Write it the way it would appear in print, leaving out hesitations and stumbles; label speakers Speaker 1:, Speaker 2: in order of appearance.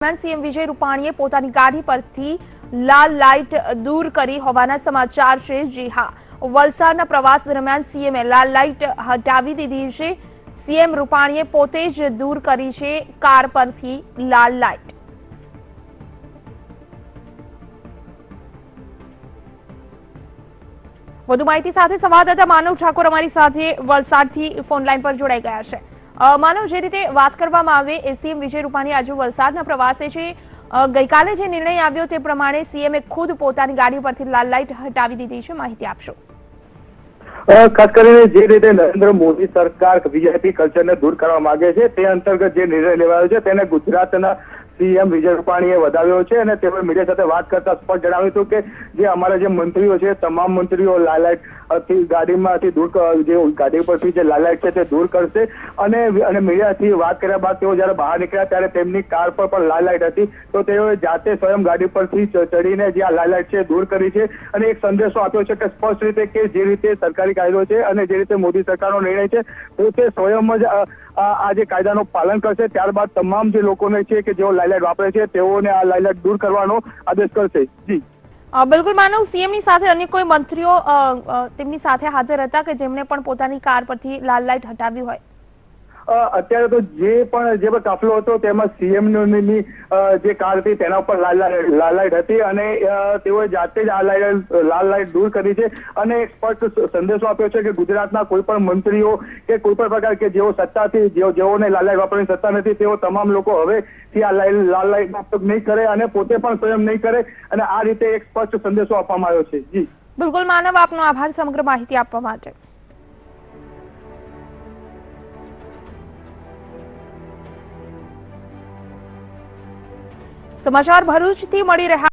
Speaker 1: CM વિજય રૂપાણીએ પોતાની ગાડી પરથી લાલ લાઇટ દૂર કરી હોવાના સમાચાર છે। જી હા, વલસાડના પ્રવાસ દરમિયાન સીએમએ લાલ લાઇટ હટાવી દીધી છે। સીએમ રૂપાણીએ પોતે જ દૂર કરી છે કાર પરથી લાલ લાઇટ। વધુ માહિતી સાથે સંવાદદાતા માનવ ઠાકોર અમારી સાથે વલસાડથી ફોન લાઈન પર જોડાઈ ગયા છે। માનવ, જે રીતે વાત કરવામાં આવે, સીએમ વિજય રૂપાણી આજે વલસાડના પ્રવાસે છે। ગઈકાલે જે નિર્ણય આવ્યો તે પ્રમાણે સીએમએ ખુદ પોતાની ગાડી પરથી લાલ લાઇટ હટાવી દીધી છે। માહિતી આપશો।
Speaker 2: ખાસ કરીને જે રીતે નરેન્દ્ર મોદી સરકાર વીઆઈપી કલ્ચરને દૂર કરવા માંગે છે તે અંતર્ગત જે નિર્ણય લેવાયો છે તેને ગુજરાતના સીએમ વિજય રૂપાણીએ વધાવ્યો છે અને તેઓએ મીડિયા સાથે વાત કરતા સ્પષ્ટ જણાવ્યું હતું કે જે અમારા જે મંત્રીઓ છે તમામ મંત્રીઓ લાલ લાઇટ ગાડીમાંથી દૂર જે ગાડી પરથી જે લાલ લાઇટ છે તે દૂર કરશે અને મીડિયાથી વાત કર્યા બાદ તેઓ જયારે બહાર નીકળ્યા ત્યારે તેમની કાર પર પણ લાલ લાઇટ હતી તો તેઓએ જાતે સ્વયં ગાડી પરથી ચડીને જે આ લાલ લાઇટ છે દૂર કરી છે અને એક સંદેશો આપ્યો છે કે સ્પષ્ટ રીતે કે જે રીતે સરકારી કાયદો છે અને જે રીતે મોદી સરકારનો નિર્ણય છે તો તે સ્વયં જ આ જે કાયદાનું પાલન કરશે। ત્યારબાદ તમામ જે લોકોને છે કે જેઓ લાલ લાઇટ વાપરે છે તેઓને આ લાલ લાઇટ દૂર કરવાનો આદેશ કરશે। જી
Speaker 1: બિલકુલ માનવ, સીએમની સાથે અન્ય કોઈ મંત્રીઓ તેમની સાથે હાજર હતા કે જેમણે પણ પોતાની કાર પરથી લાલ લાઇટ હટાવી હોય?
Speaker 2: અત્યારે તો જે પણ કાફલો હતો તેમાં સીએમ ની જે કાર હતી તેના ઉપર લાલ લાઇટ હતી અને તેઓએ જાતે જ આ લાલ લાઇટ દૂર કરી છે અને એક સ્પષ્ટ સંદેશો આપ્યો છે કે ગુજરાતના કોઈ પણ મંત્રીઓ કે કોઈ પણ પ્રકાર કે જેઓ સત્તાથી જેઓને લાલ લાઇટ વાપરવાની સત્તા નથી તેઓ તમામ લોકો હવેથી આ લાલ લાઇટનો ઉપયોગ નહીં કરે અને પોતે પણ સ્વયં નહીં કરે અને આ રીતે એક સ્પષ્ટ સંદેશો આપવામાં આવ્યો છે। જી
Speaker 1: બિલકુલ માનવ, આપનો આભાર સમગ્ર માહિતી આપવા માટે। સમાચાર ભરૂચથી મળી રહ્યા